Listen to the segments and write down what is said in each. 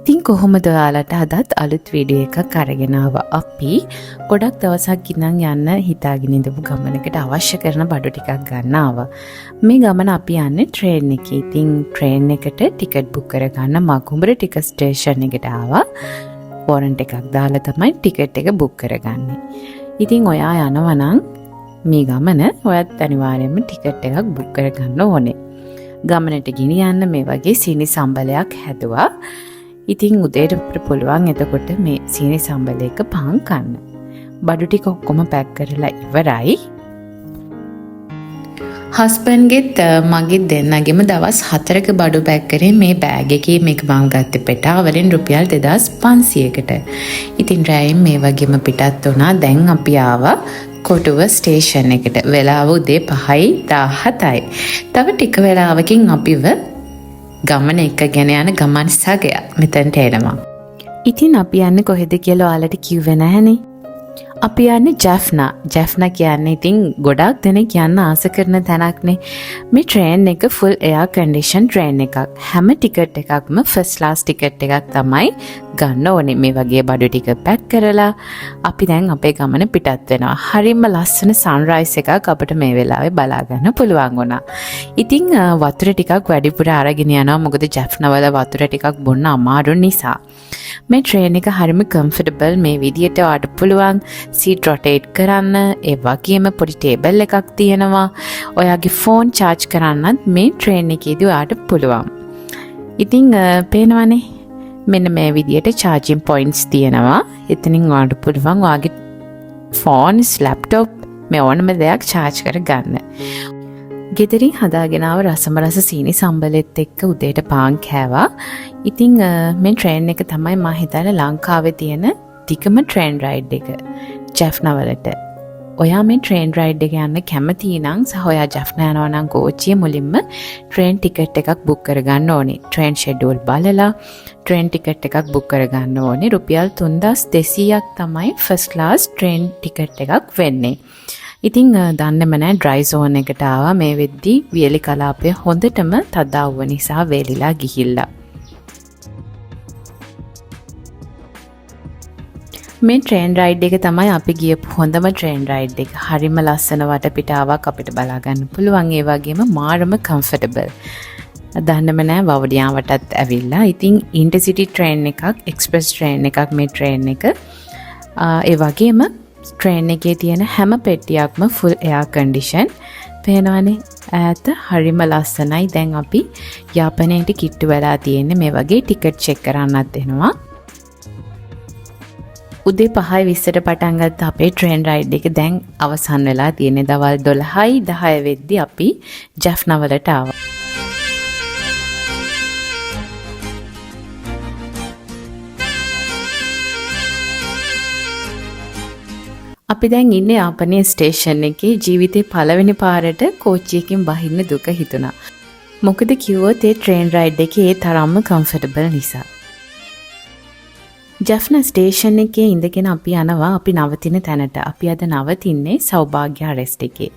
ඉතින් කොහොමද ඔයාලට අදත් අලුත් වීඩියෝ එකක් අරගෙන ආවා. අපි ගොඩක් දවසක් ඉඳන් යන්න හිතාගෙන ඉඳපු ගමනකට අවශ්‍ය කරන බඩු ටිකක් ගන්න ආවා. මේ ගමන අපි යන්නේ ට්‍රේන් එකේ. ඉතින් ට්‍රේන් එකට ටිකට් බුක් කරගන්න මගුඹර ටිකට් ස්ටේෂන් එකට ආවා. වොරන්ට් එකක් දාලා තමයි ටිකට් එක බුක් කරගන්නේ. ඉතින් ඔයා යනවා නම් මේ ගමන ඔයත් අනිවාර්යයෙන්ම ටිකට් එකක් බුක් කරගන්න ඕනේ. ගමනට ගෙනියන්න මේ වගේ සීනි සම්බලයක් හැදුවා. ඉතින් උදේට පුළුවන් එතකොට මේ සීනි සම්බලයක පහන් කන්න. බඩු ටික ඔක්කොම පැක් කරලා ඉවරයි. හස්බන්ඩ්ගෙත් මගේ දෙන්නගෙම දවස් 4ක බඩු පැක් කරේ මේ බෑග් එකේ. මේක මම ගත්තේ පෙටාවලින් රුපියල් 2500කට. ඉතින් රෑයෙන් මේ වගේම පිටත් වුණා. දැන් අපි ආවා කොටුව ස්ටේෂන් එකට. වෙලාව උදේ 5:17යි. තව ටික වෙලාවකින් අපිව ගමන එකගෙන යන ගමන් සගය මෙතනට එනවා. ඉතින් අපි යන්නේ කොහෙද කියලා ඔයාලට කිව්වේ නැහනේ. අපි යන්නේ ජැෆ්නා. ජැෆ්නා කියන්නේ ඉතින් ගොඩක් දෙනෙක් යන්න ආස කරන තැනක්නේ. මේ ට්‍රේන් එක ෆුල් එයාර් කන්ඩිෂන් ට්‍රේන් එකක්. හැම ටිකට් එකක්ම ෆස්ට් ක්ලාස් ටිකට් එකක් තමයි ගන්න ඕනේ. මේ වගේ බඩු ටික පැක් කරලා අපි දැන් අපේ ගමන පිටත් වෙනවා. හරිම ලස්සන සන්රයිස් එකක් අපිට මේ වෙලාවේ බලා ගන්න පුළුවන් වුණා. ඉතින් වතුර ටිකක් වැඩිපුර අරගෙන යනවා. මොකද ජැෆ්නා වල වතුර ටිකක් බොන්න අමාරු නිසා. මේ ට්‍රේන් එක හරිම කම්ෆර්ටබල්. මේ විදියට ඔයාලට පුළුවන් සීට් රොටේට් කරන්න. ඒ වගේම පොඩි ටේබල් එකක් තියෙනවා. ඔයාගේ ෆෝන් charge කරන්නත් මේ ට්‍රේන් එකේදී ඔයාලට පුළුවන්. ඉතින් පේනවනේ මෙන්න මේ විදියට charging points තියෙනවා. එතනින් ඔයාලට පුළුවන් ඔයාගේ ෆෝන්ස්, ලැප්ටොප් මේ ඕනම දෙයක් charge කරගන්න. ගෙදරින් හදාගෙන ආව රසම රස සීනි සම්බලෙත් එක්ක උදේට පාන් කෑවා. ඉතින් මේ ට්‍රේන් එක තමයි මම හිතන්නේ ලංකාවේ තියෙන ටිකම ට්‍රේන් රයිඩ් එක ජැෆ්නා වලට. ඔයා මේ ට්‍රේන් රයිඩ් එක යන්න කැමති නම් සහ ඔයා ජැෆ්නා යනවා නම් කෝච්චිය මුලින්ම ට්‍රේන් ටිකට් එකක් බුක් කරගන්න ඕනේ. ට්‍රේන් ෂෙඩියුල් බලලා ට්‍රේන් ටිකට් එකක් බුක් කරගන්න ඕනේ. රුපියල් 3200ක් තමයි ෆස්ට් ක්ලාස් ට්‍රේන් ටිකට් එකක් වෙන්නේ. ඉතින් දන්නේම නැහැ ඩ්‍රයි සෝන් එකට ආවා. මේ වෙද්දි වියලි කලාපය හොඳටම තදාවුව නිසා වේලිලා ගිහිල්ලා. මේ ට්‍රේන් රයිඩ් එක තමයි අපි ගියපු හොඳම ට්‍රේන් රයිඩ් එක. හරිම ලස්සන වටපිටාවක් අපිට බලා ගන්න පුළුවන්. ඒ වගේම මාරම කම්ෆර්ටබල්. දන්නේම නැහැ වවුනියාවටත් ඇවිල්ලා. ඉතින් ඉන්ටර්සිටි ට්‍රේන් එකක්, එක්ස්ප්‍රස් ට්‍රේන් එකක් මේ ට්‍රේන් එක. ඒ වගේම ට්‍රේන් එකේ තියෙන හැම පෙට්ටියක්ම ෆුල් එයාර් කන්ඩිෂන්. පේනවනේ ඈත හරිම ලස්සනයි. දැන් අපි යාපනයට කිට්ටු වෙලා තියෙන්නේ. මේ වගේ ටිකට් චෙක් කරන්නත් එනවා. උදේ 5:20ට පටන් ගත්ත අපේ ට්‍රේන් රයිඩ් එක දැන් අවසන් වෙලා තියෙන්නේ. දවල් 12:10 වෙද්දි අපි ජැෆ්නා වලට ආවා. අපි දැන් ඉන්නේ යාපනයේ ස්ටේෂන් එකේ. ජීවිතේ පළවෙනි පාරට කෝච්චියකින් බහින්න දුක හිතුණා. මොකද කිව්වොත් ඒ ට්‍රේන් රයිඩ් එකේ ඒ තරම්ම කම්ෆර්ටබල් නිසා. ජැෆ්නා ස්ටේෂන් එකේ ඉඳගෙන අපි යනවා අපි නවතින තැනට. අපි අද නවතින්නේ සෞභාග්‍ය රෙස්ට් එකේ.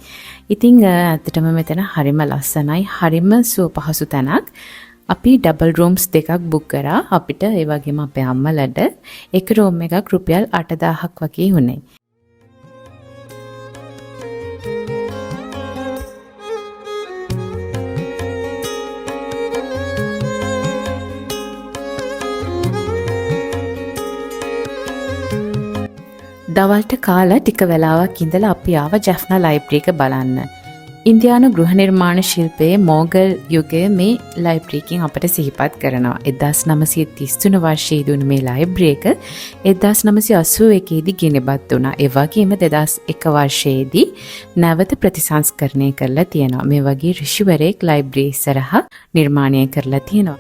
ඉතින් ඇත්තටම මෙතන හරිම ලස්සනයි. හරිම සුව පහසු තැනක්. අපි ඩබල් රූම්ස් දෙකක් බුක් කරා. අපිට ඒ වගේම අපේ අම්මලට එක රූම් එකක් රුපියල් 8000ක් වගේ වුණේ. දවල්ට කාලා ටික වෙලාවක් ඉඳලා අපි ආව ජැෆ්නා ලයිබ්‍රරි එක බලන්න. ඉන්දියානු ගෘහ නිර්මාණ ශිල්පයේ මොගල් යුගයේ මේ ලයිබ්‍රරි එකෙන් අපට සිහිපත් කරනවා. 1933 වර්ෂයේ දුණු මේ ලයිබ්‍රරි එක 1981 දී ගෙනබත් වුණා. ඒ වගේම 2001 වර්ෂයේදී නැවත ප්‍රතිසංස්කරණය කරලා තියෙනවා. මේ වගේ ඍෂිවරයෙක් ලයිබ්‍රරි ඉස්සරහා නිර්මාණය කරලා තියෙනවා.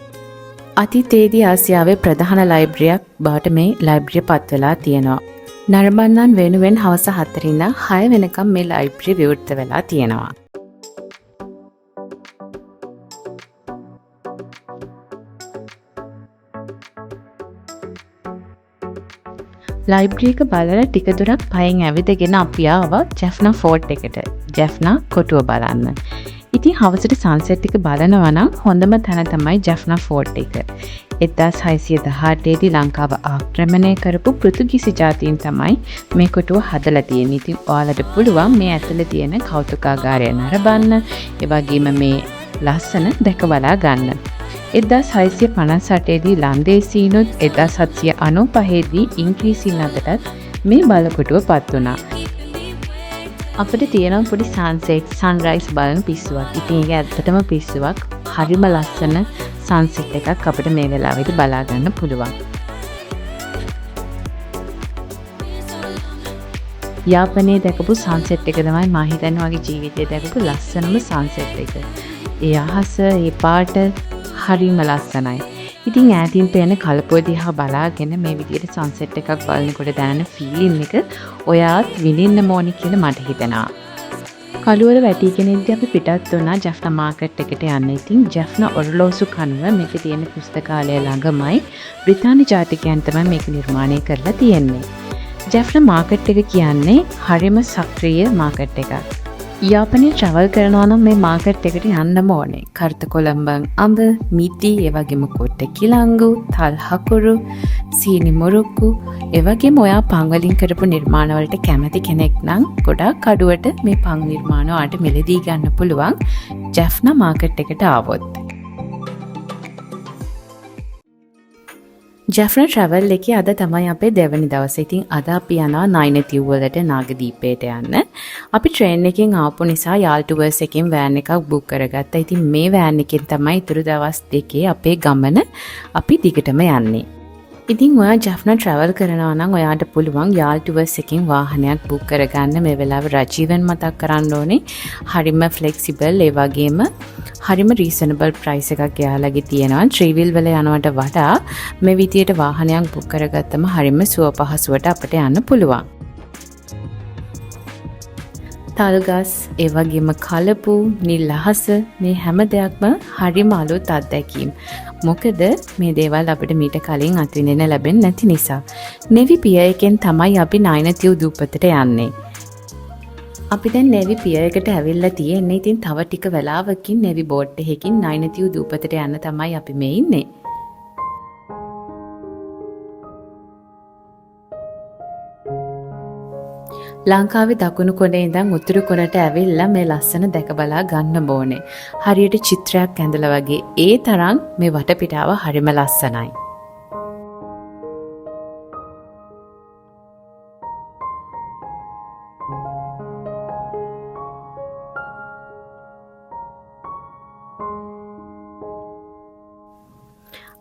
අතීතයේදී ආසියාවේ ප්‍රධාන ලයිබ්‍රරියක් බවට මේ ලයිබ්‍රරිය පත් වෙලා තියෙනවා. නරඹන්නන් වෙනුවෙන් හවස 4 ඉඳන් 6 වෙනකම් මේ ලයිබ්‍රරි විවෘත වෙලා තියෙනවා. ලයිබ්‍රරි එක බලලා ටික දුරක් පයින් ඇවිදගෙන අපි ආවා ජැෆ්නා ෆෝර්ට් එකට. ජැෆ්නා කොටුව බලන්න. ඉතින් හවසට සන්සෙට් එක බලනවා නම් හොඳම තැන තමයි ජැෆ්නා ෆෝර්ට් එක. 1618 දී ලංකාව ආක්‍රමණය කරපු පෘතුගීසි ජාතීන් තමයි මේ කොටුව හදලා තියෙන්නේ. ඉතින් ඔයාලට පුළුවන් මේ ඇතුලේ තියෙන කෞතුකාගාරය නරඹන්න, ඒ වගේම මේ ලස්සන දැක බලා ගන්න. 1658 දී ලන්දේසීනුත් 1795 දී ඉංග්‍රීසීන් අතරට මේ බලකොටුව පත් වුණා. අපිට තියෙනවා පොඩි සන්සෙට් සන්රයිස් බලන පිස්සුවක්. ඉතින් ඒක ඇත්තටම පිස්සුවක්. හරිම ලස්සන සන්සෙට් එකක් අපිට මේ වෙලාවෙදි බලා ගන්න පුළුවන්. යාපනයේ දැකපු සන්සෙට් එක තමයි මම හිතන්නේ මගේ ජීවිතයේ දැකපු ලස්සනම සන්සෙට් එක. ඒ අහස, ඒ පාට හරිම ලස්සනයි. ඉතින් ඈතින් පේන කලපුව දිහා බලාගෙන මේ විදිහට සන්සෙට් එකක් බලනකොට දැනෙන ෆීලිං එක ඔයාත් විඳින්න ඕනි කියලා මට හිතෙනවා. කළුවර වැටිගෙන ඉඳි අපි පිටත් වුණා ජැෆ්නා මාකට් එකට යන්න. ඉතින් ජැෆ්නා ඔරලෝසු කනුව මේකේ තියෙන පුස්තකාලය ළඟමයි. බ්‍රිතාන්‍ය ජාතිකයන් තමයි මේක නිර්මාණය කරලා තියෙන්නේ. ජැෆ්නා මාකට් එක කියන්නේ හරිම සක්‍රීය මාකට් එකක්. යාපනයේ ට්‍රැවල් කරනවා නම් මේ මාකට් එකට යන්නම ඕනේ. කර්ත කොළඹන් අඹ, මිටි, ඒ වගේම කොට්ට කිලංගු, තල් හකුරු, සීනි මොරොක්කු, ඒ වගේම ඔයා පන් වලින් කරපු නිර්මාණ වලට කැමති කෙනෙක් නම් ගොඩාක් අඩුවට මේ පන් නිර්මාණ වලට මිලදී ගන්න පුළුවන් ජැෆ්නා මාකට් එකට ආවොත්. ජැෆ්නා ට්‍රැවල් එකේ අද තමයි අපේ දෙවැනි දවසේ. ඉතින් අද අපි යනවා නයිනතිව් වලට නාගදීපයට යන්න. අපි ට්‍රේන් එකෙන් ආපු නිසා යාල් ටුවර්ස් එකෙන් වෑන් එකක් බුක් කරගත්තා. ඉතින් මේ වෑන් එකෙන් තමයි ඊතුරු දවස් දෙකේ අපේ ගමන අපි දිගටම යන්නේ. ඉතින් ඔයා ජැෆ්නා ට්‍රැවල් කරනවා නම් ඔයාට පුළුවන් යාල් ටුවර්ස් එකෙන් වාහනයක් බුක් කරගන්න. මේ වෙලාවේ රජීවන් මතක් කරන්න ඕනේ. හරිම ෆ්ලෙක්සිබල්, ඒ වගේම හරිම රීසනබල් ප්‍රයිස් එකක් එයාලගේ තියෙනවා. ට්‍රීවිල් වල යනවට වඩා මේ විදියට වාහනයක් බුක් කරගත්තම හරිම සුව පහසුවට අපිට යන්න පුළුවන්. තල්ගස්, ඒ වගේම කලපු, නිල් අහස, මේ හැම දෙයක්ම හරිම අලුත් අත්දැකීම්. මොකද මේ දේවල් අපිට මීට කලින් අත්විඳින්න ලැබෙන්නේ නැති නිසා. නෙවි පියර් එකෙන් තමයි අපි නයිනතිව් දූපතට යන්නේ. අපි දැන් නෙවි පියර් එකට ඇවිල්ලා තියෙන්නේ. ඉතින් තව ටික වෙලාවකින් නෙවි බෝට් එකකින් නයිනතිව් දූපතට යන්න තමයි අපි මේ ඉන්නේ. ලංකාවේ දකුණු කොනේ ඉඳන් උතුරු කොනට ඇවිල්ලා මේ ලස්සන දැක බලා ගන්න ඕනේ. හරියට චිත්‍රයක් ඇඳලා වගේ. ඒ තරම් මේ වටපිටාව හරිම ලස්සනයි.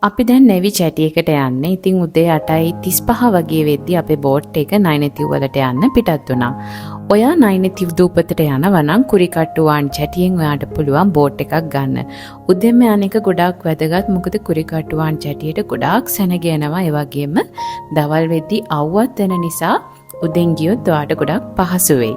අපි දැන් නෙවි චැටියකට යන්නේ. ඉතින් උදේ 8:35 වගේ වෙද්දී අපේ බෝට් එක නයිනතිව් වලට යන්න පිටත් වුණා. ඔයා නයිනතිව් දූපතට යනවා නම් කුරිකට්ටුවාන් චැටියෙන් ඔයාට පුළුවන් බෝට් එකක් ගන්න. උදෙන්ම යන එක ගොඩාක් වැදගත්. මොකද කුරිකට්ටුවාන් චැටියට ගොඩාක් සැනගයනවා. ඒ වගේම දවල් වෙද්දී අවුවත් වෙන නිසා උදෙන් ගියොත් ඔයාට ගොඩාක් පහසු වෙයි.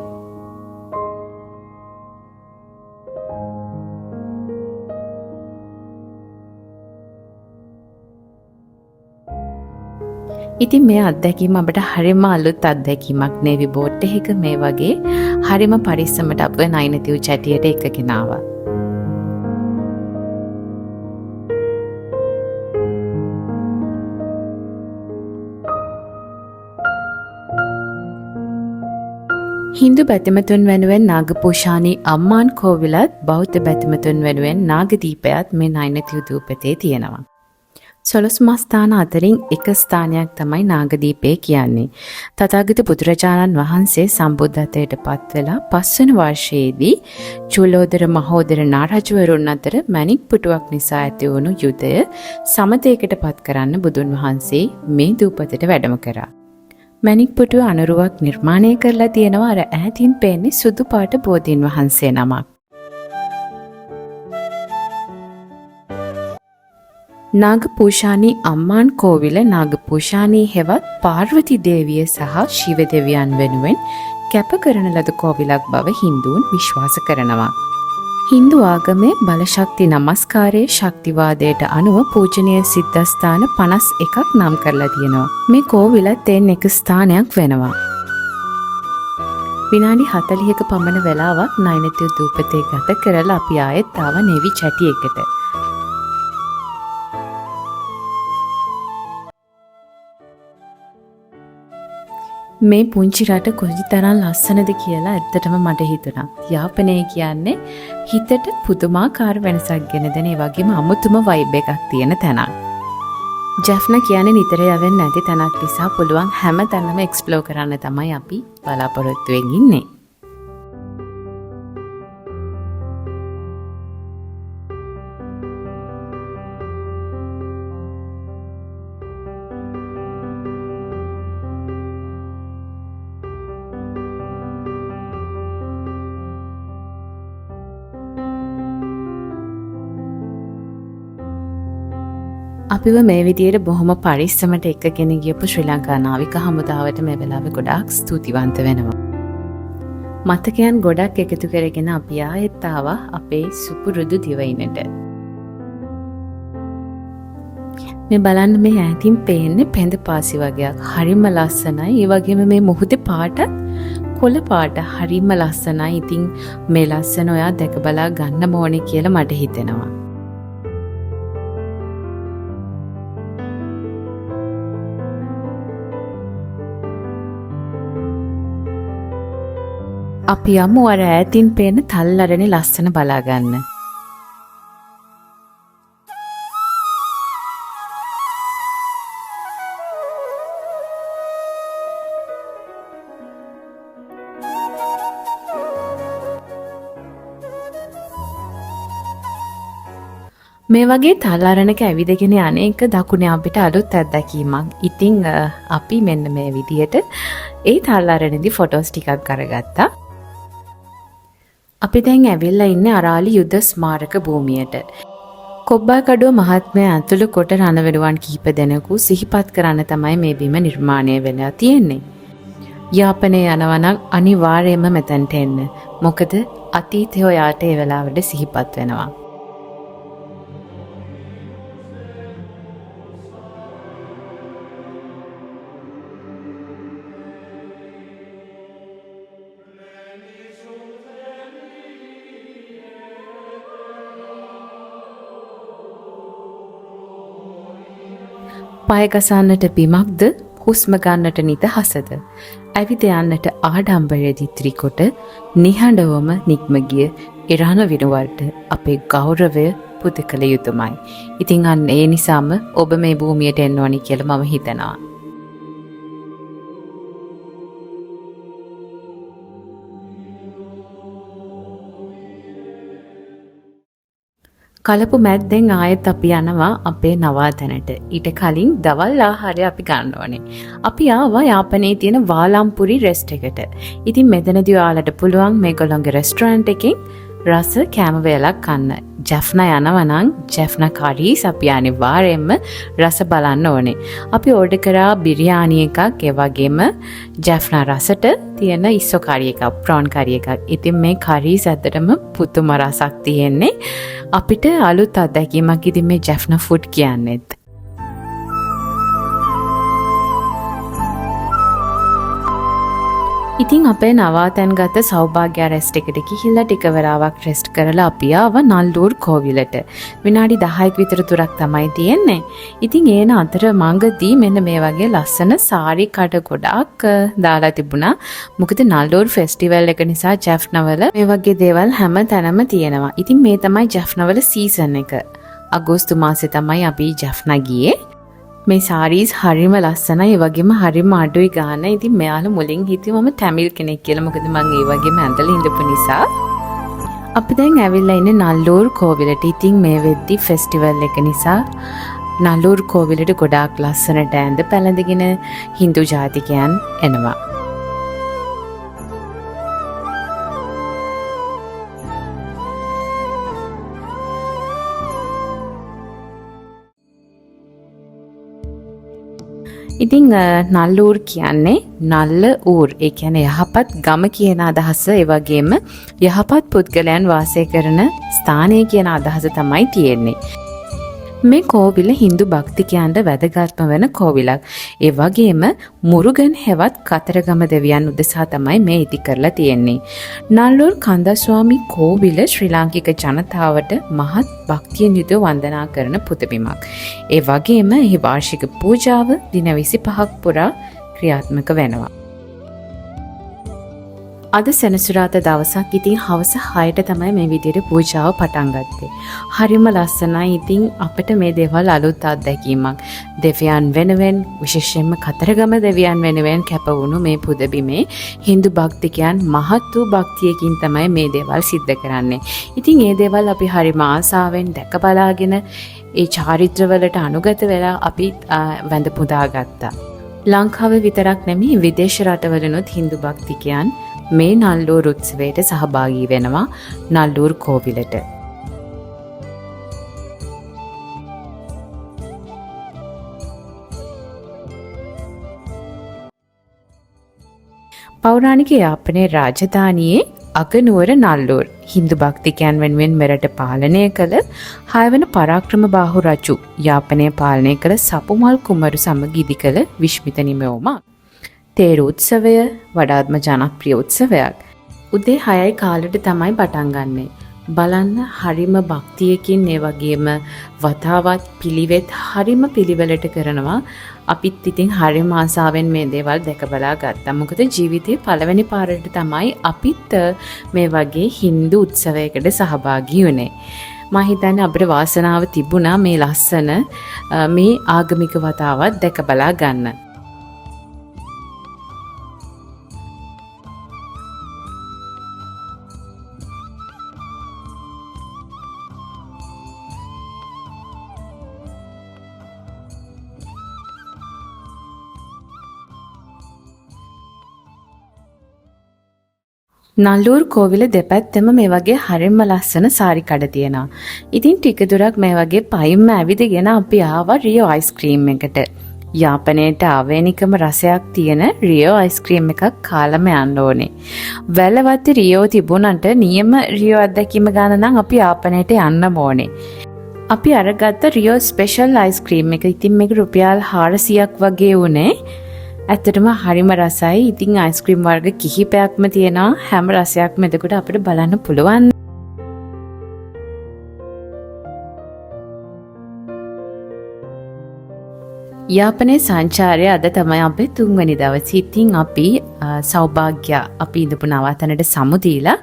ඉතින් මේ අත්දැකීම අපිට හරිම අලුත් අත්දැකීමක්. නෙවි බෝට් එකක මේ වගේ හරිම පරිස්සමට අපව නයිනතිව් චැටියට එකගෙන ආවා. හින්දු බැතිමතුන් වෙනුවෙන් නාගපූෂානී අම්මාන් කෝවිලත් බෞද්ධ බැතිමතුන් වෙනුවෙන් නාගදීපයත් මේ නයිනතිව් දූපතේ තියෙනවා. සොළොස්මහා ස්ථාන අතරින් එක ස්ථානයක් තමයි නාගදීපය කියන්නේ. තථාගත බුදුරජාණන් වහන්සේ සම්බුද්ධත්වයට පත් වෙලා 5 වෙනි වර්ෂයේදී චූලෝදර මහෝදර නාරජවරුන් අතර මණික් පුටුවක් නිසා ඇති වුණු යුද්ධය සමතේකට පත් කරන්න බුදුන් වහන්සේ මේ දූපතට වැඩම කරා. මණික් පුටුව අනුරුවක් නිර්මාණය කරලා තියෙනවා. අර ඈතින් පේන්නේ සුදු පාට බෝධීන් වහන්සේ නමක්. නාගපූෂානී අම්මාන් කෝවිල නාගපූෂානී හෙවත් පාර්වති දේවිය සහ ශිව දෙවියන් වෙනුවෙන් කැප කරන ලද කෝවිලක් බව හින්දුන් විශ්වාස කරනවා. හින්දු ආගමේ බලශක්ති නමස්කාරයේ ශක්තිවාදයට අනුව පූජනීය සිද්ධාස්ථාන 51ක් නම් කරලා තියෙනවා. මේ කෝවිලත් එන් එක ස්ථානයක් වෙනවා. විනාඩි 40ක පමණ වෙලාවක් නයිනතිව් දූපතේ ගත කරලා අපි ආයෙත් ආව නෙවි චැටියකට. මේ පුංචි රට කොයිතරම් ලස්සනද කියලා ඇත්තටම මට හිතුණා. යාපනය කියන්නේ හිතට පුදුමාකාර වෙනසක් ගෙන දෙන ඒ වගේම අමුතුම වයිබ් එකක් තියෙන තැනක්. ජැෆ්නා කියන්නේ නිතර යවෙන්නේ නැති තැනක් නිසා පුළුවන් හැම තැනම එක්ස්ප්ලෝර් කරන්න තමයි අපි බලාපොරොත්තු වෙමින් ඉන්නේ. අපිව මේ විදියට බොහොම පරිස්සමට එක්කගෙන ගියපු ශ්‍රී ලංකා නාවික හමුදාවට මේ වෙලාවේ ගොඩාක් ස්තුතිවන්ත වෙනවා. මතකයන් ගොඩක් එකතු කරගෙන අපි ආයෙත් ආවා අපේ සුපුරුදු දිවයිනට. මේ බලන්න මේ ඈතින් පේන්නේ පෙඳ පාසි වගේක්. හරිම ලස්සනයි. ඒ වගේම මේ මුහුදේ පාට කොළ පාට හරිම ලස්සනයි. ඉතින් මේ ලස්සන ඔයා දැක බලා ගන්න ඕනේ කියලා මට හිතෙනවා. අපි යමු අර ඈතින් පේන තල්ලරනේ ලස්සන බලාගන්න. මේ වගේ තල්ලරණක ඇවිදගෙන යන්නේක දකුණේ අපිට අලුත් අත්දැකීමක්. ඉතින් අපි මෙන්න මේ විදියට ඒ තල්ලරණේදී ෆොටෝස් ටිකක් අරගත්තා. අපි දැන් ඇවිල්ලා ඉන්නේ අරාලි යුද ස්මාරක භූමියට. කොබ්බාකඩුව මහත්මයා ඇතුළු කොට රණවිරුවන් කිහිප දෙනෙකු සිහිපත් කරන්න තමයි මේ බිම නිර්මාණය වෙලා තියෙන්නේ. යාපනයේ යනවා නම් අනිවාර්යයෙන්ම මෙතනට එන්න. මොකද අතීතය ඔයාට ඒ වෙලාවට සිහිපත් වෙනවා. පය ගසන්නට බිමක්ද හුස්ම ගන්නට නිදහසද ඇවිද යන්නට ආඩම්බරය දිත්‍රි කොට නිහඬවම නික්ම ගිය ඉරාන විනුවර්ට අපේ ගෞරවය පුද කළ යුතුමයි. ඉතින් අන්න ඒ නිසාම ඔබ මේ භූමියට එන්න ඕනි කියලා මම හිතනවා. කලපු මැද්දෙන් ආයෙත් අපි යනවා අපේ නවාතැනට. ඊට කලින් දවල් ආහාරය අපි ගන්න ඕනේ. අපි ආවා යාපනයේ තියෙන වාලම්පුරි රෙස්ට් එකට. ඉතින් මෙතනදී ඔයාලට පුළුවන් මේගොල්ලන්ගේ රෙස්ටුරන්ට් එකෙන් රස කෑම වේලක් කන්න. ජැෆ්නා යනවා නම් ජැෆ්නා කරීස් අපි අනිවාර්යයෙන්ම රස බලන්න ඕනේ. අපි ඕඩර් කරා බිරියානි එකක්, ඒ වගේම ජැෆ්නා රසට තියෙන ඉස්සෝ කරි එකක්, ප්‍රෝන් කරි එකක්. ඉතින් මේ කරීස් ඇත්තටම පුදුම රසක් තියෙන්නේ. අපිට අලුත් අත්දැකීමක් ඉතින් මේ ජැෆ්නා ෆුඩ් කියන්නේත්. ඉතින් අපේ නවාතැන් ගත සෞභාග්‍ය රෙස්ට් එකට ගිහිල්ලා ටික වෙලාවක් රෙස්ට් කරලා අපි ආවා නල්ලූර් කෝවිලට. විනාඩි 10ක් විතර දුරක් තමයි තියෙන්නේ. ඉතින් ඒන අතර මඟදී මෙන්න මේ වගේ ලස්සන සාරි කඩ ගොඩක් දාලා තිබුණා. මොකද නල්ලූර් ෆෙස්ටිවල් එක නිසා ජැෆ්නාවල මේ වගේ දේවල් හැම තැනම තියෙනවා. ඉතින් මේ තමයි ජැෆ්නාවල සීසන් එක. අගෝස්තු මාසේ තමයි අපි ජැෆ්නා ගියේ. මේ සාරීස් හරිම ලස්සනයි. ඒ වගේම හරිම අඩුයි ගාන. ඉතින් මෙයාලා මුලින් හිතුවේ මම ටැමිල් කෙනෙක් කියලා. මොකද මම ඒ වගේම ඇඳලා ඉඳපු නිසා. අපි දැන් ඇවිල්ලා ඉන්නේ නල්ලූර් කෝවිලට. ඉතින් මේ වෙද්දි ෆෙස්ටිවල් එක නිසා නල්ලූර් කෝවිලට ගොඩාක් ලස්සනට ඇඳ පැළඳගෙන හින්දු ජාතිකයන් එනවා. ඉතින් නල්ලූර් කියන්නේ නල්ල ඌර්. ඒ කියන්නේ යහපත් ගම කියන අදහස, ඒ වගේම යහපත් පුද්ගලයන් වාසය කරන ස්ථානය කියන අදහස තමයි තියෙන්නේ. මේ කෝවිල හින්දු භක්තිකයන්ට වැදගත්ම වෙන කෝවිලක්. ඒ වගේම මුරුගන් හෙවත් කතරගම දෙවියන් උදෙසා තමයි මේ ඉදි කරලා තියෙන්නේ. නල්ලූර් කන්දස්වාමි කෝවිල ශ්‍රී ලාංකික ජනතාවට මහත් භක්තියෙන් යුතුව වන්දනා කරන පුදබිමක්. ඒ වගේම එහි වාර්ෂික පූජාව දින 25ක් පුරා ක්‍රියාත්මක වෙනවා. අද සෙනසුරාදා දවසක් ඉතින් හවස 6ට තමයි මේ විදිහට පූජාව පටන් ගත්තේ. හරිම ලස්සනයි. ඉතින් අපිට මේ දේවල් අලුත් අත්දැකීමක්. දෙවියන් වෙනුවෙන් විශේෂයෙන්ම කතරගම දෙවියන් වෙනුවෙන් කැප වුණු මේ පුදබිමේ හින්දු භක්තිකයන් මහත් වූ භක්තියකින් තමයි මේ දේවල් සිද්ධ කරන්නේ. ඉතින් මේ දේවල් අපි හරිම ආසාවෙන් දැක බලාගෙන ඒ චාරිත්‍රවලට අනුගත වෙලා අපි වැඳ පුදා ගත්තා. ලංකාවේ විතරක් නෙමෙයි විදේශ රටවලුත් හින්දු භක්තිකයන් මේ නල්ලූර් උත්සවයට සහභාගී වෙනවා නල්ලූර් කෝවිලට. පෞරාණික යාපනයේ රාජධානියේ අගනුවර නල්ලූර් හින්දු භක්තිකයන් වෙනුවෙන් මෙරට පාලනය කළ 6 වන පරාක්‍රමබාහු රජු යාපනය පාලනය කළ සපුමල් කුමරු සමග ඉදි කළ විශ්මිත නිමවුමක්. තේරු උත්සවය වඩාත්ම ජනප්‍රිය උත්සවයක්. උදේ 6යි කාලෙට තමයි පටන් ගන්නෙ. බලන්න හරිම භක්තියකින් ඒ වගේම වතාවත් පිළිවෙත් හරිම පිළිවෙලට කරනවා. අපිත් ඉතින් හරිම ආසාවෙන් මේ දේවල් දැක බලා ගත්තා. මොකද ජීවිතේ පළවෙනි පාරට තමයි අපිත් මේ වගේ හින්දු උත්සවයකට සහභාගී වුණේ. මම හිතන්නේ අපිට වාසනාව තිබුණා මේ ලස්සන මේ ආගමික වතාවත් දැක බලා ගන්න. නල්ලූර් කෝවිල දෙපැත්තම මේ වගේ හරිම ලස්සන සාරි කඩ තියෙනවා. ඉතින් ටික දුරක් මේ වගේ පයින්ම ඇවිදගෙන අපි ආවා රියෝ අයිස්ක්‍රීම් එකට. යාපනයට ආවේනිකම රසයක් තියෙන රියෝ අයිස්ක්‍රීම් එකක් කාලම යන්න ඕනේ. වැලවත්ති රියෝ තිබුණාට නියම රියෝ අත්දැකීම ගන්න නම් අපි යාපනයට යන්න ඕනේ. අපි අරගත්ත රියෝ ස්පෙෂල් අයිස්ක්‍රීම් එක. ඉතින් මේක රුපියල් 400ක් වගේ වුණේ. ඇත්තටම හරිම රසයි. ඉතින් අයිස්ක්‍රීම් වර්ග කිහිපයක්ම තියෙනවා. හැම රසයක්ම එතකොට අපිට බලන්න පුළුවන්. යාපනයේ සංචාරය අද තමයි අපේ 3 වෙනි දවසේ. ඉතින් අපි සෞභාග්‍ය අපි ඉඳපු නවතනට සමු දීලා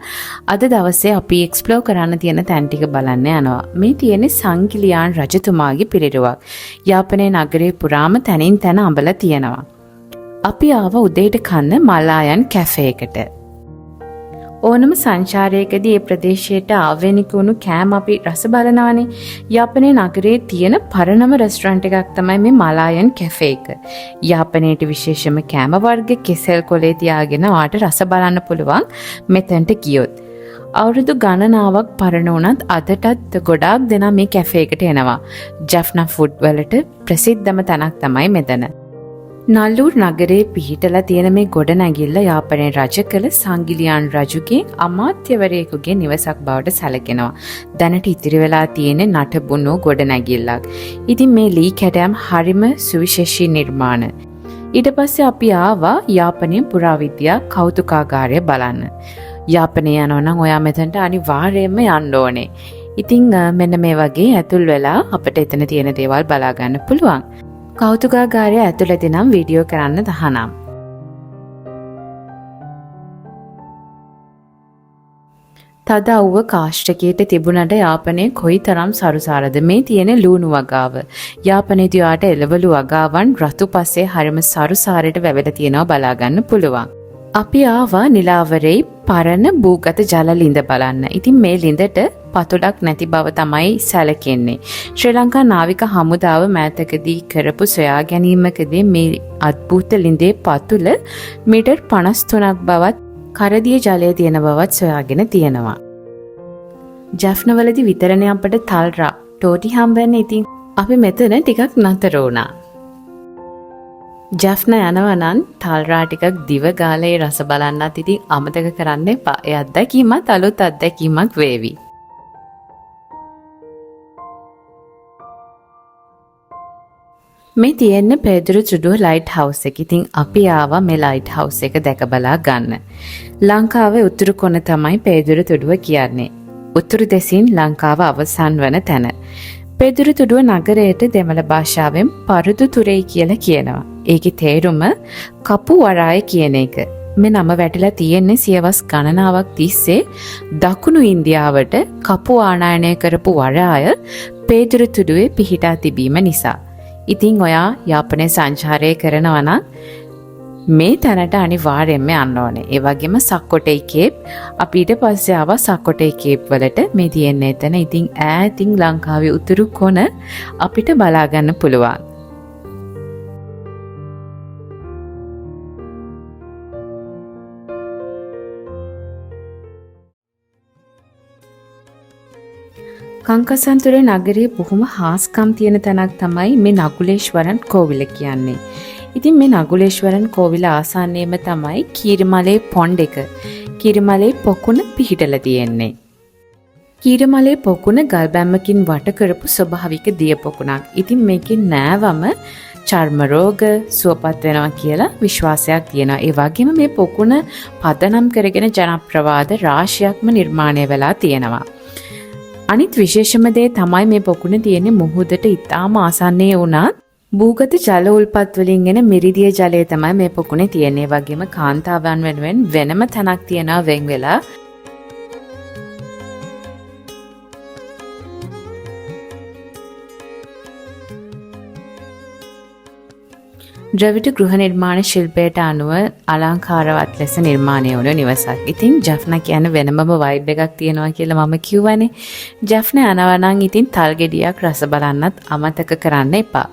අද දවසේ අපි එක්ස්ප්ලෝර් කරන්න තියෙන තැන් ටික බලන්න යනවා. මේ තියෙන්නේ සංගිලියාන් රජතුමාගේ පිළිරුවක්. යාපනයේ නගරේ පුරාම තැනින් තැන අඹලා තියෙනවා. අපි ආව උදේට කන්න මලායන් කැෆේ එකට. ඕනම සංචාරයකදී මේ ප්‍රදේශයට ආවේනික වුණු කෑම අපි රස බලනවානේ. යාපනයේ නගරයේ තියෙන පරණම රෙස්ටරන්ට් එකක් තමයි මේ මලායන් කැෆේ එක. යාපනයේට විශේෂම කෑම වර්ග කෙසෙල් කොලේ තියාගෙන ඔයාට රස බලන්න පුළුවන් මෙතනට ගියොත්. අවුරුදු ගණනාවක් පරණ වුණත් අදටත් ගොඩාක් දෙනා මේ කැෆේ එකට එනවා. ජැෆ්නා ෆුඩ් වලට ප්‍රසිද්ධම තැනක් තමයි මෙතන. නල්ලූර් නගරේ පිහිටලා තියෙන මේ ගොඩනැගිල්ල යාපනයේ රජ කළ සංගිලියාන් රජුගේ අමාත්‍යවරයෙකුගේ නිවසක් බවට සැලකෙනවා. දැනට ඉතිරි වෙලා තියෙන නටබුණු ගොඩනැගිල්ලක්. ඉතින් මේ ලී කැටයම් හරිම සුවිශේෂී නිර්මාණ. ඊට පස්සේ අපි ආවා යාපනයේ පුරාවිද්‍යා කෞතුකාගාරය බලන්න. යාපනය යනවා නම් ඔයා මෙතනට අනිවාර්යයෙන්ම යන්න ඕනේ. ඉතින් මෙන්න මේ වගේ ඇතුල් වෙලා අපිට එතන තියෙන දේවල් බලා ගන්න පුළුවන්. කෞතුකාගාරය ඇතුළතදී නම් වීඩියෝ කරන්න තහනම්. තද අවුව කාෂ්ඨකයට තිබුණට යාපනයේ කොයිතරම් සරුසාරද මේ තියෙන ලූණු වගාව. යාපනයේදී ආට එළවලු වගාවන් රතු පස්සේ හරිම සරුසාරයට වැවෙලා තියෙනවා බලා ගන්න පුළුවන්. අපි ආවා නිලාවරේ පරණ භූගත ජල ලිඳ බලන්න. ඉතින් මේ ලිඳට පතුලක් නැති බව තමයි සැලකෙන්නේ. ශ්‍රී ලංකා නාවික හමුදාව මෑතකදී කරපු සොයා ගැනීමකදී මේ අද්භූත ලිඳේ පතුල මීටර් 53ක් බවත් කරදිය ජලය තියෙන බවත් සොයාගෙන තියෙනවා. ජැෆ්නවලදී විතරනේ අපිට තල්රා ටෝටි හම්බෙන්නේ. ඉතින් අපි මෙතන ටිකක් නතර වුණා. ජැෆ්න යනවා නම් තල්රා ටිකක් දිව ගාලේ රස බලන්නත් ඉතින් අමතක කරන්න එපා. ඒ අත්දැකීමත් අලුත් අත්දැකීමක් වේවි. මේ තියෙන්නේ පේදුරු තුඩුව ලයිට් හවුස් එක. ඉතින් අපි ආවා මේ ලයිට් හවුස් එක දැක බලා ගන්න. ලංකාවේ උතුරු කොන තමයි පේදුරු තුඩුව කියන්නේ. උතුරු දෙසින් ලංකාව අවසන් වන තැන. පේදුරු තුඩුව නගරයට දෙමළ භාෂාවෙන් පරුදු තුරේ කියලා කියනවා. ඒකේ තේරුම කපු වරාය කියන එක. මේ නම වැටිලා තියෙන්නේ සියවස් ගණනාවක් තිස්සේ දකුණු ඉන්දියාවට කපු ආනයනය කරපු වරාය පේදුරු තුඩුවේ පිහිටා තිබීම නිසා. ඉතින් ඔයා යාපනයේ සංචාරය කරනවා නම් මේ තැනට අනිවාර්යෙන්ම යන්න ඕනේ. ඒ වගේම සක්කොටේ කේප් අපි ඊට පස්සේ ආවා සක්කොටේ කේප් වලට මේ තියෙන්නේ එතන. ඉතින් ඈතින් ලංකාවේ උතුරු කොන අපිට බලා ගන්න පුළුවන්. කංකසන්තුරේ නගරයේ බොහොම හාස්කම් තියෙන තැනක් තමයි මේ නගුලේශ්වරන් කෝවිල කියන්නේ. ඉතින් මේ නගුලේශ්වරන් කෝවිල ආසන්නයේම තමයි කීරිමලේ පොන්ඩ් එක. කීරිමලේ පොකුණ පිහිටලා තියෙන්නේ. කීරිමලේ පොකුණ ගල් බැම්මකින් වට කරපු ස්වභාවික දිය පොකුණක්. ඉතින් මේකෙන් නෑවම චර්ම රෝග සුවපත් වෙනවා කියලා විශ්වාසයක් තියෙනවා. ඒ වගේම මේ පොකුණ පදනම් කරගෙන ජනප්‍රවාද රාශියක්ම නිර්මාණය වෙලා තියෙනවා. අනිත් විශේෂම දේ තමයි මේ පොකුණ තියෙන්නේ මුහුදට ඉතාම ආසන්නයේ වුණත් භූගත ජල උල්පත් වලින් එන මිරිදිය ජලය තමයි මේ පොකුණේ තියෙන්නේ. ඒ වගේම කාන්තාවන් වෙනුවෙන් වෙනම තැනක් තියෙනවා වෙන් වෙලා. ද්‍රවිඩ ගෘහ නිර්මාණ ශිල්පයට අනුව අලංකාරවත් ලෙස නිර්මාණය වුණු නිවසක්. ඉතින් ජෆ්නා කියන්නේ වෙනමම වයිබ් එකක් තියෙනවා කියලා මම කිව්වනේ. ජෆ්නා යනවා නම් ඉතින් තල් ගෙඩියක් රස බලන්නත් අමතක කරන්න එපා.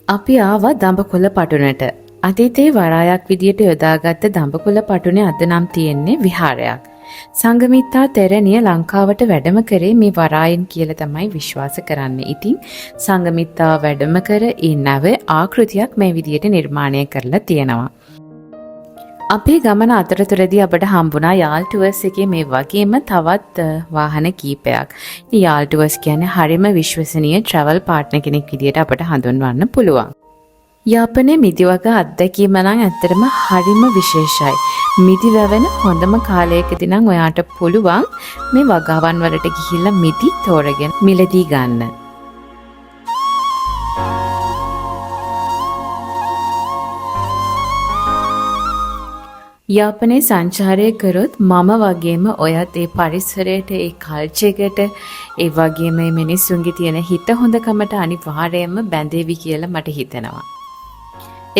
අපි ආවා දඹකොළ පටුනට. අතීතයේ වරායක් විදියට යොදාගත්ත දඹකොළ පටුනේ අද නම් තියෙන්නේ විහාරයක්. සංගමිත්තා තෙරණිය ලංකාවට වැඩම කරේ මේ වරායෙන් කියලා තමයි විශ්වාස කරන්නේ. ඉතින් සංගමිත්තා වැඩම කර ඒ නැව ආකෘතියක් මේ විදියට නිර්මාණය කරලා තියෙනවා. අපේ ගමන අතරතුරදී අපට හම්බුණා යාල් ටුවර්ස් එකේ මේ වගේම තවත් වාහන කීපයක්. ඉතින් යාල් ටුවර්ස් කියන්නේ හරිම විශ්වසනීය ට්‍රැවල් පාර්ට්නර් කෙනෙක් විදියට අපට හඳුන්වන්න පුළුවන්. යාපනයේ මිදිවග අත්දැකීම නම් ඇත්තටම හරිම විශේෂයි. මිදි වැවෙන හොඳම කාලයකදී නම් ඔයාට පුළුවන් මේ වගාවන් වලට ගිහිල්ලා මිදි තෝරගෙන මිලදී ගන්න. යාපනයේ සංචාරය කරොත් මම වගේම ඔයත් ඒ පරිසරයට ඒ කල්චර් එකට ඒ වගේම මේ මිනිස්සුන්ගේ තියෙන හිත හොඳකමට අනිවාර්යයෙන්ම බැඳෙවි කියලා මට හිතෙනවා.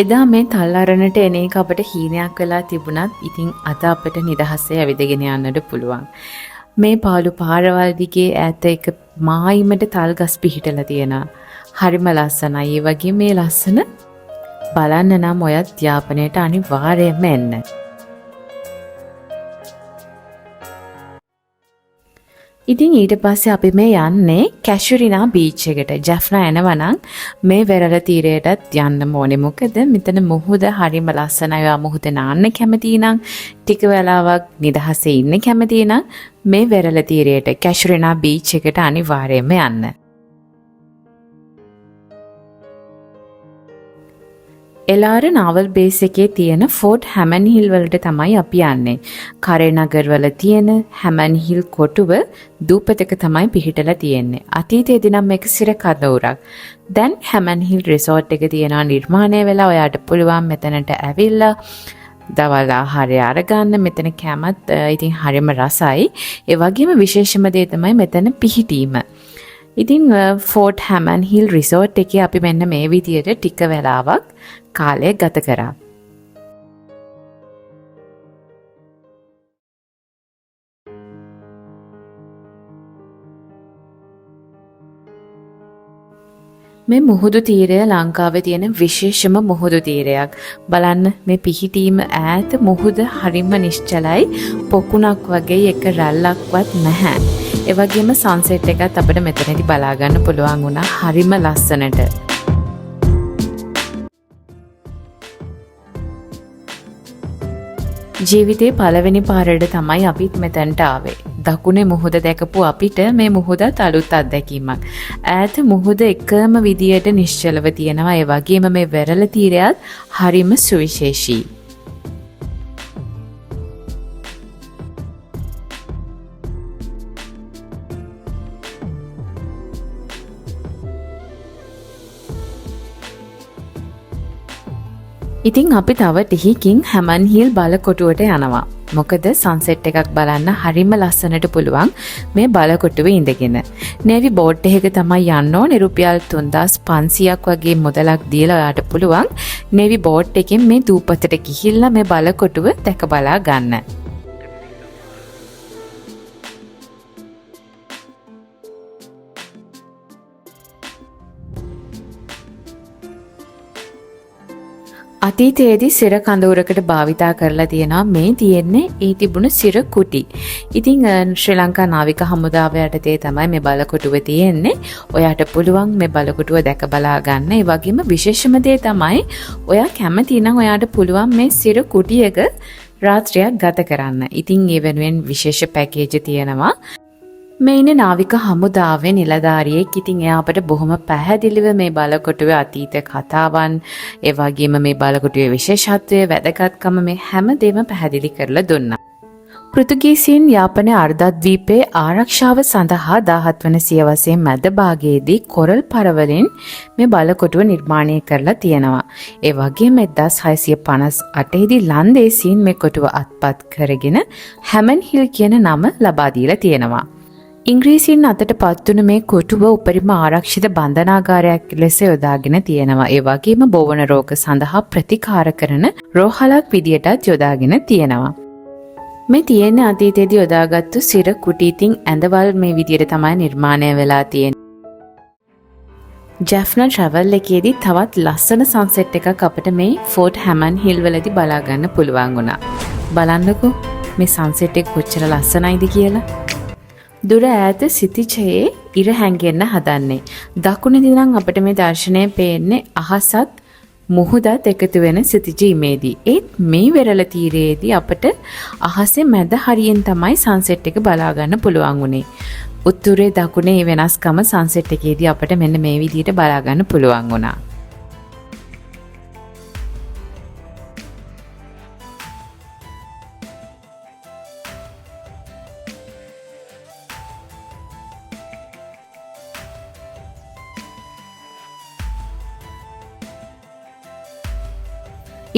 එදා මේ තල්ලාරණට එන එක අපට හීනයක් වෙලා තිබුණත් ඉතින් අද අපට නිදහසේ ඇවිදගෙන යන්නට පුළුවන්. මේ පාළු පාරවල් දිගේ ඈත එක මායිමට තල් ගස් පිහිටලා තියෙනවා. හරිම ලස්සනයි. ඒ වගේ මේ ලස්සන බලන්න නම් ඔයත් යාපනයට අනිවාර්යයෙන්ම එන්න. ඉතින් ඊට පස්සේ අපි මේ යන්නේ කැෂුරිනා බීච් එකට. ජෆ්නා එනවා නම් මේ වෙරළ තීරයටත් යන්න ඕනේ. මොකද මෙතන මුහුද හරිම ලස්සනයි. ඔයා මුහුද නාන්න කැමති නම් ටික වෙලාවක් නිදහසේ ඉන්න කැමති නම් මේ වෙරළ තීරයට කැෂුරිනා බීච් එකට අනිවාර්යයෙන්ම යන්න. එලාර නාවල් බේස් එකේ තියෙන ෆෝර්ට් හැමන් හිල් වලට තමයි අපි යන්නේ. කරේ නගර වල තියෙන හැමන් හිල් කොටුව දූපතක තමයි පිහිටලා තියෙන්නේ. අතීතයේදී නම් මේක සිර කඳවුරක්. දැන් හැමන් හිල් රිසෝට් එක තියෙනවා නිර්මාණය වෙලා. ඔයාට පුළුවන් මෙතනට ඇවිල්ලා දවල් ආහාරය අරගන්න. මෙතන කැමත් ඉතින් හරිම රසයි. ඒ වගේම විශේෂම දේ තමයි මෙතන පිහිටීම. ඉතින් ෆෝර්ට් හැමන් හිල් රිසෝට් එකේ අපි මෙන්න මේ විදියට ටික වෙලාවක් කාලය ගත කරා. මේ මුහුදු තීරය ලංකාවේ තියෙන විශේෂම මුහුදු තීරයක්. බලන්න මේ පිහිටීම ඈත මුහුද හරිම නිශ්චලයි. පොකුණක් වගේ එක රැල්ලක්වත් නැහැ. ඒ වගේම සන්සෙට් එකත් අපිට මෙතනදී බලා ගන්න පුළුවන් වුණා හරිම ලස්සනට. ජීවිතේ පළවෙනි පාරට තමයි අපිත් මෙතනට ආවේ. දකුණේ මුහුද දැකපු අපිට මේ මුහුදත් අලුත් අත්දැකීමක්. ඈත මුහුද එකම විදියට නිශ්චලව තියෙනවා. ඒ වගේම මේ වෙරළ තීරයත් හරිම සුවිශේෂී. ඉතින් අපි තව ටිකකින් හැමන් හිල් බලකොටුවට යනවා. මොකද සන්සෙට් එකක් බලන්න හරිම ලස්සනට පුළුවන් මේ බලකොටුවේ ඉඳගෙන. නේවි බෝට් එකක තමයි යන්න ඕනේ. රුපියල් 3500ක් වගේ මුදලක් දීලා ඔයාට පුළුවන් නේවි බෝට් එකෙන් මේ දූපතට ගිහිල්ලා මේ බලකොටුව දැක බලා ගන්න. අතීතයේදී සිර කඳවුරකට භාවිතා කරලා තියෙනවා මේ තියෙන්නේ ඒ තිබුණ සිර කුටි. ඉතින් ශ්‍රී ලංකා නාවික හමුදාව යටතේ තමයි මේ බලකොටුව තියෙන්නේ. ඔයාට පුළුවන් මේ බලකොටුව දැක බලා ගන්න. ඒ වගේම විශේෂම දේ තමයි ඔයා කැමති නම් ඔයාට පුළුවන් මේ සිර කුටියක රාත්‍රියක් ගත කරන්න. ඉතින් ඒ වෙනුවෙන් විශේෂ පැකේජ් තියෙනවා. මේ ඉන්නේ නාවික හමුදාවේ නිලධාරියෙක්. ඉතින් එයා අපට බොහොම පැහැදිලිව මේ බලකොටුවේ අතීත කතාවන්, ඒ වගේම මේ බලකොටුවේ විශේෂත්වය, වැදගත්කම මේ හැම දෙම පැහැදිලි කරලා දුන්නා. පෘතුගීසීන් යාපනයේ අර්ධද්වීපයේ ආරක්ෂාව සඳහා 17 වන සියවසේ මැද භාගයේදී කොරල් පරවලින් මේ බලකොටුව නිර්මාණය කරලා තියෙනවා. ඒ වගේම 1658 දී ලන්දේසීන් මේ කොටුව අත්පත් කරගෙන හැමන් හිල් කියන නම ලබා දීලා තියෙනවා. ඉංග්‍රීසීන් අතට පත්වන මේ කොටුව උපරිම ආරක්ෂිත බන්ධනාගාරයක් ලෙස යොදාගෙන තියෙනවා. ඒ වගේම බෝවන රෝග සඳහා ප්‍රතිකාර කරන රෝහලක් විදියටත් යොදාගෙන තියෙනවා. මේ තියෙන අතීතයේදී යොදාගත්තු සිර කුටි ඉතින් ඇඳවල් මේ විදියට තමයි නිර්මාණය වෙලා තියෙන්නේ. ජැෆ්නා ට්‍රැවල් එකේදී තවත් ලස්සන සන්සෙට් එකක් අපිට මේ ෆෝර්ට් හැමන් හිල් වලදී බලා ගන්න පුළුවන් වුණා. බලන්නකෝ මේ සන්සෙට් එක කොච්චර ලස්සනයිද කියලා. දුර ඈත සිතිජයේ ඉර හැංගෙන්න හදන්නේ. දකුණේදී නම් අපිට මේ දර්ශනය පේන්නේ අහසත් මුහුදත් එකතු වෙන සිතිජ ඉමේදී. ඒත් මේ වෙරළ තීරයේදී අපිට අහසේ මැද හරියෙන් තමයි සන්සෙට් එක බලා ගන්න පුළුවන් වුණේ. උත්තරේ දකුණේ වෙනස්කම සන්සෙට් එකේදී අපිට මෙන්න මේ විදිහට බලා ගන්න පුළුවන් වුණා.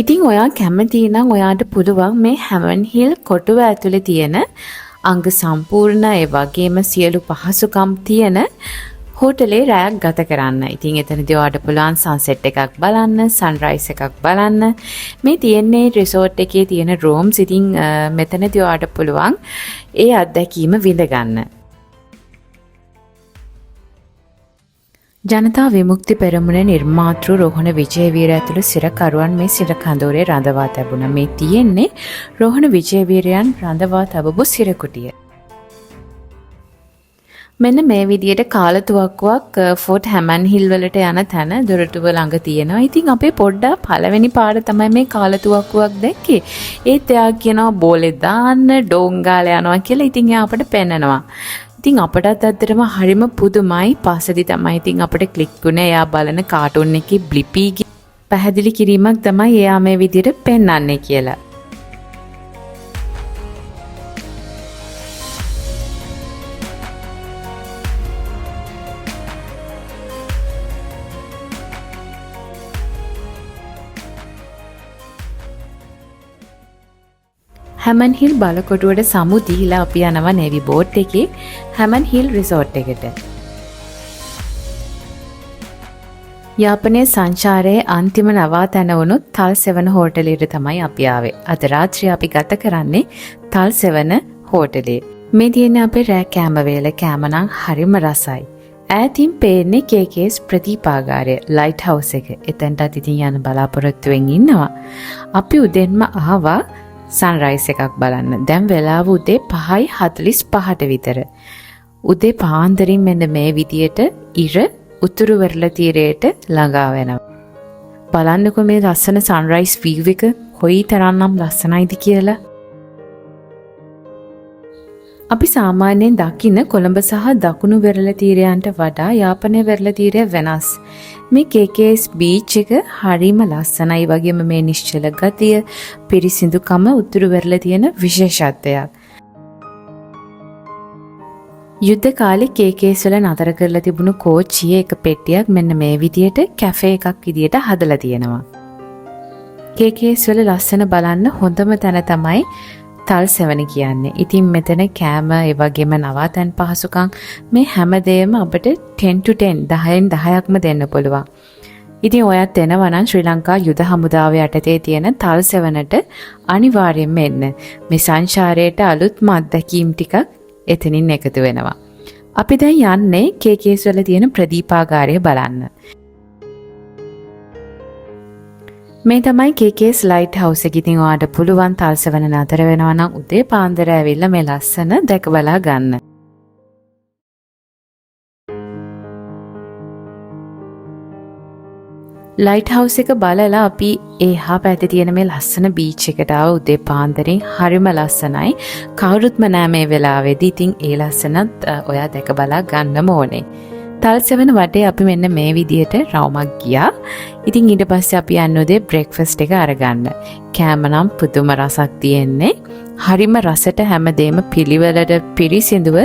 ඉතින් ඔයා කැමති නම් ඔයාට පුළුවන් මේ හැමන් හිල් කොටුව ඇතුලේ තියෙන අංග සම්පූර්ණ ඒ වගේම සියලු පහසුකම් තියෙන හෝටලේ රැයක් ගත කරන්න. ඉතින් එතනදී ඔයාට පුළුවන් සන්සෙට් එකක් බලන්න, සන්රයිස් එකක් බලන්න. මේ තියෙන්නේ රිසෝට් එකේ තියෙන රූම්ස්. ඉතින් මෙතනදී ඔයාට පුළුවන් ඒ අත්දැකීම විඳ ගන්න. ජනතා විමුක්ති පෙරමුණේ නිර්මාතෘ රෝහණ විජේවීර ඇතුළු සිරකරුවන් මේ සිර කඳවුරේ රඳවා තිබුණා. මේ තියෙන්නේ රෝහණ විජේවීරයන් රඳවා තබපු සිරකුටිය. මෙන්න මේ විදියට කාලතුවක්කුවක් ෆෝර්ට් හැමන් හිල් වලට යන තැන දොරටුව ළඟ තියෙනවා. ඉතින් අපේ පොඩ්ඩක් පළවෙනි පාර තමයි මේ කාලතුවක්කුවක් දැක්කේ. ඒත් එයා කියනවා බෝලේ දාන්න ඩෝංගාල යනවා කියලා. ඉතින් එයා අපට පෙන්නනවා. ඉතින් අපටත් ඇත්තටම හරිම පුදුමයි. පස්සේදී තමයි ඉතින් අපිට ක්ලික් වුණේ එයා බලන කාටුන් එකේ බ්ලිපී පැහැදිලි කිරීමක් තමයි එයා මේ විදිහට පෙන්වන්නේ කියලා. හැමන් හිල් බලකොටුවට සමු දීලා අපි යනවා නේවි බෝට් එකේ හැමන් හිල් රිසෝට් එකට. යාපනයේ සංචාරයේ අන්තිම නවාතැන වුණු තල් 7 හෝටලයට තමයි අපි ආවේ. අද රාත්‍රිය අපි ගත කරන්නේ තල් 7 හෝටලේ. මේ තියෙන අපේ රෑ කෑම වේල කෑම නම් හරිම රසයි. ඈතින් පේන්නේ KK's ප්‍රතිපාගාරය ලයිට් හවුස් එක. එතනටත් ඉතින් යන බලාපොරොත්තුවෙන් ඉන්නවා. අපි උදෙන්ම ආවා සන්රයිස් එකක් බලන්න. දැන් වෙලාව උදේ 5:45ට විතර. උදේ පාන්දරින් මෙන්න මේ විදියට ඉර උතුරු වෙරළ තීරයට ළඟා වෙනවා. බලන්නකෝ මේ ලස්සන සන්රයිස් වීව් එක කොයි තරම්නම් ලස්සනයිද කියලා. අපි සාමාන්‍යයෙන් දකින කොළඹ සහ දකුණු වෙරළ තීරයන්ට වඩා යාපනය වෙරළ තීරය වෙනස්. මේ KKS බීච් එක හරිම ලස්සනයි වගේම මේ නිශ්චල ගතිය, පිරිසිදුකම උතුරු වෙරළ තියෙන විශේෂත්වයක්. යුද්ධ කාලේ KKS වල නතර කරලා තිබුණු කෝච්චියේ එක පෙට්ටියක් මෙන්න මේ විදියට කැෆේ එකක් විදියට හදලා තියෙනවා. KKS වල ලස්සන බලන්න හොඳම තැන තමයි තල්සෙවන කියන්නේ. ඉතින් මෙතන කෑම ඒ වගේම නවාතැන් පහසුකම් මේ හැමදේම අපිට 10 to 10 10න් 10ක්ම දෙන්න පුළුවන්. ඉතින් ඔයත් එනවා නම් ශ්‍රී ලංකා යුද හමුදාවේ යටතේ තියෙන තල්සෙවනට අනිවාර්යයෙන්ම එන්න. මේ සංචාරයට අලුත්ම අත්දැකීම් ටිකක් එතනින් එකතු වෙනවා. අපි දැන් යන්නේ KKS වල තියෙන ප්‍රදීපාගාරය බලන්න. මේ තමයි KKS ලයිට් හවුස් එක. ඉතින් ඔයාට පුළුවන් තල්සෙවන නතර වෙනවා නම් උදේ පාන්දර ඇවිල්ලා මේ ලස්සන දැක බලා ගන්න. ලයිට් හවුස් එක බලලා අපි එහා පැත්තේ තියෙන මේ ලස්සන බීච් එකට ආව උදේ පාන්දරින්. හරිම ලස්සනයි. කවුරුත්ම නෑ මේ වෙලාවේදී. ඉතින් ඒ ලස්සනත් ඔයා දැක බලා ගන්නම ඕනේ. තල්සෙවන වටේ අපි මෙන්න මේ විදියට රවුමක් ගියා. ඉතින් ඊට පස්සේ අපි යන්න උදේ බ්‍රෙක්ෆාස්ට් එක අරගන්න. කෑම නම් පුදුම රසක් තියෙන්නේ. හරිම රසට හැමදේම පිළිවෙලට පිරිසිදුව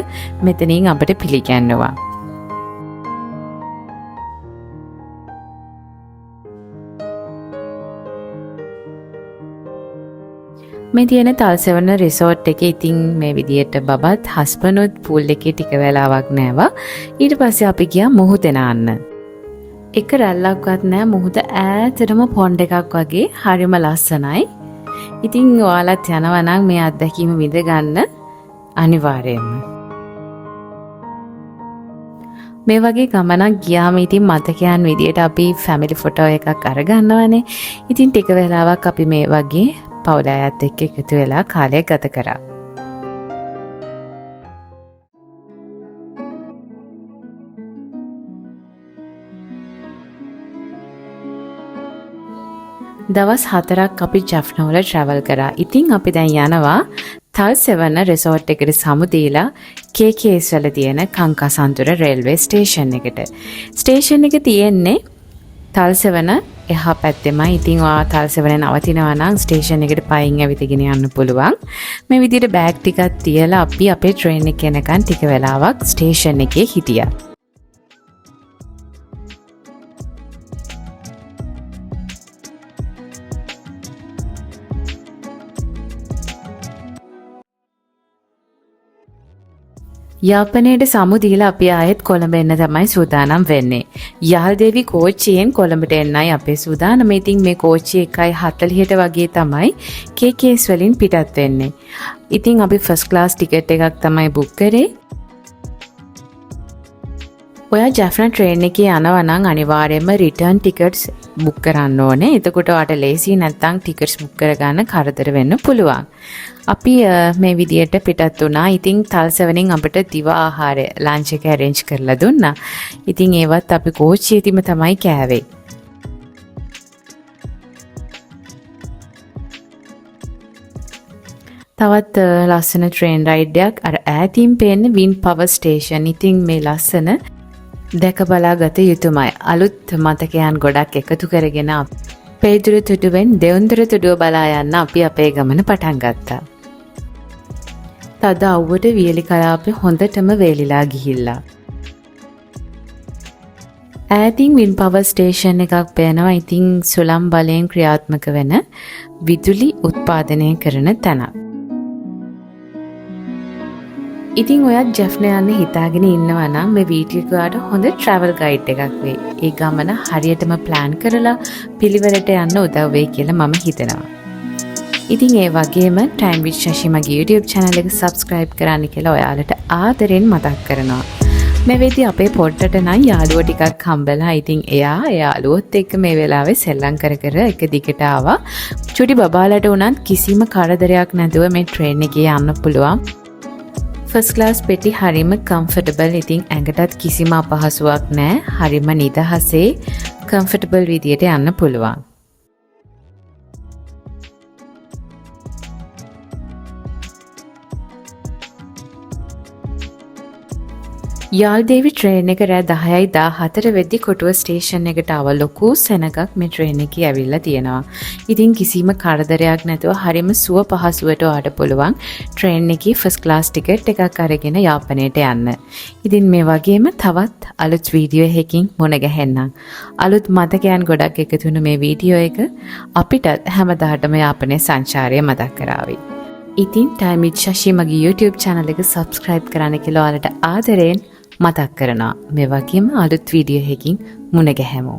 මෙතනින් අපිට පිළිගන්නවා. මේ තියෙන තල්සෙවන රිසෝට් එකේ ඉතින් මේ විදියට බබත් හස්බන්ඩ්වත් පූල් එකේ ටික වෙලාවක් නෑවා. ඊට පස්සේ අපි ගියා මුහුද නාන්න. එක රැල්ලක්වත් නෑ, මුහුද ඈතටම පොන්ඩ් එකක් වගේ හරිම ලස්සනයි. ඉතින් ඔයාලත් යනවා නම් මේ අත්දැකීම විඳ ගන්න අනිවාර්යයෙන්ම. මේ වගේ ගමනක් ගියාම ඉතින් මතකයන් විදියට අපි ෆැමිලි ෆොටෝ එකක් අරගන්නවනේ. ඉතින් ටික වෙලාවක් අපි මේ වගේ පවුල අයත් එක්ක එකතු වෙලා කාලය ගත කරා. දවස් 4ක් අපි ජෆ්නා වල ට්‍රැවල් කරා. ඉතින් අපි දැන් යනවා තල්සෙවන රිසෝට් එකට සමු දීලා KKS වල තියෙන කංකාසන්තුර රේල්වේ ස්ටේෂන් එකට. ස්ටේෂන් එක තියෙන්නේ තල්සෙවන එහා පැත්තෙමයි. ඉතින් ඔයා තල්සෙවන නවතිනවා නම් ස්ටේෂන් එකට පයින් ඇවිදගෙන යන්න පුළුවන්. මේ විදිහට බෑග් ටිකක් තියලා අපි අපේ ට්‍රේන් එක යනකන් ටික වෙලාවක් ස්ටේෂන් එකේ හිටියා. යාපනයට සමු දීලා අපි ආයෙත් කොළඹ එන්න තමයි සූදානම් වෙන්නේ. යාල්දේවි කෝච්චියෙන් කොළඹට එන්නයි අපේ සූදානම. ඉතින් මේ කෝච්චිය 1:40ට වගේ තමයි KKS වලින් පිටත් වෙන්නේ. ඉතින් අපි ෆස්ට් ක්ලාස් ටිකට් එකක් තමයි බුක් කරේ. ඔයා ජෆ්නා ට්‍රේන් එකේ යනවා නම් අනිවාර්යයෙන්ම රිටර්න් ටිකට්ස් බුක් කරන්න ඕනේ. එතකොට ඔයාට ලේසි නැත්නම් ටිකට්ස් බුක් කරගන්න කරදර වෙන්න පුළුවන්. අපි මේ විදියට පිටත් වුණා. ඉතින් තල්සෙවනින් අපිට දිව ආහාරය ලන්ච් එක arrange කරලා දුන්නා. ඉතින් ඒවත් අපි කෝච්චියේදීම තමයි කෑවේ. තවත් ලස්සන ට්‍රේන් රයිඩ් එකක් අර ඈතින් පේන වින් පවර් ස්ටේෂන්. ඉතින් මේ ලස්සන දැක බලා ගත යුතුමයි. අලුත් මතකයන් ගොඩක් එකතු කරගෙන පේදුරු තුඩුවෙන් දෙවුන්දර තුඩුව බලා යන්න අපි අපේ ගමන පටන් ගත්තා. තද අවුවට වියලි කලාපේ හොඳටම වේලිලා ගිහිල්ලා. ඈතින් වින් පවර් ස්ටේෂන් එකක් පේනවා. ඉතින් සුළං බලයෙන් ක්‍රියාත්මක වෙන විදුලි උත්පාදනය කරන තැනක්. ඉතින් ඔයත් ජෆ්නා යන්න හිතාගෙන ඉන්නවා නම් මේ වීඩියෝ එක ඔයාලට හොඳ ට්‍රැවල් ගයිඩ් එකක් වෙයි. ඒ ගමන හරියටම ප්ලෑන් කරලා පිළිවෙලට යන්න උදව් වෙයි කියලා මම හිතනවා. ඉතින් ඒ වගේම Time with Shashi මගේ YouTube channel එක subscribe කරන්න කියලා ඔයාලට ආදරෙන් මතක් කරනවා. මේ වෙද්දී අපේ පොඩ්ඩට නම් යාළුවෝ ටිකක් හම්බෙලා. ඉතින් එයා යාළුවොත් එක්ක මේ වෙලාවේ සෙල්ලම් කර එක දිගට ආවා. චුටි බබාලට උනත් කිසිම කරදරයක් නැතුව මේ ට්‍රේන් එකේ යන්න පුළුවන්. ෆස්ට් ක්ලාස් පෙටි හරිම කම්ෆර්ටබල්. ඉතින් ඇඟටත් කිසිම අපහසුාවක් නැහැ. හරිම නිදහසේ කම්ෆර්ටබල් විදියට යන්න පුළුවන්. යාල්දේවි ට්‍රේන් එක රෑ 10:14 වෙද්දි කොටුව ස්ටේෂන් එකට ආව ලොකු සෙනගක් මේ ට්‍රේන් එකේ ඇවිල්ලා තියෙනවා. ඉතින් කිසිම කරදරයක් නැතුව හරිම සුව පහසුවට ඔයාට පුළුවන් ට්‍රේන් එකේ ෆස්ට් ක්ලාස් ටිකට් එකක් අරගෙන යාපනයට යන්න. ඉතින් මේ වගේම තවත් අලුත් වීඩියෝ එකකින් මුණ ගැහෙන්නම්. අලුත් මතකයන් ගොඩක් එකතු වුණු මේ වීඩියෝ එක අපිටත් හැමදාටම යාපනයේ සංචාරය මතක් කරાવી. ඉතින් ටයිම් විත් ශෂි මගේ YouTube channel එක subscribe කරන්න කියලා ඔයාලට ආදරෙන් මතක් කරනවා. මේ වගේම අලුත් වීඩියෝ එකකින් මුණ ගැහෙමු.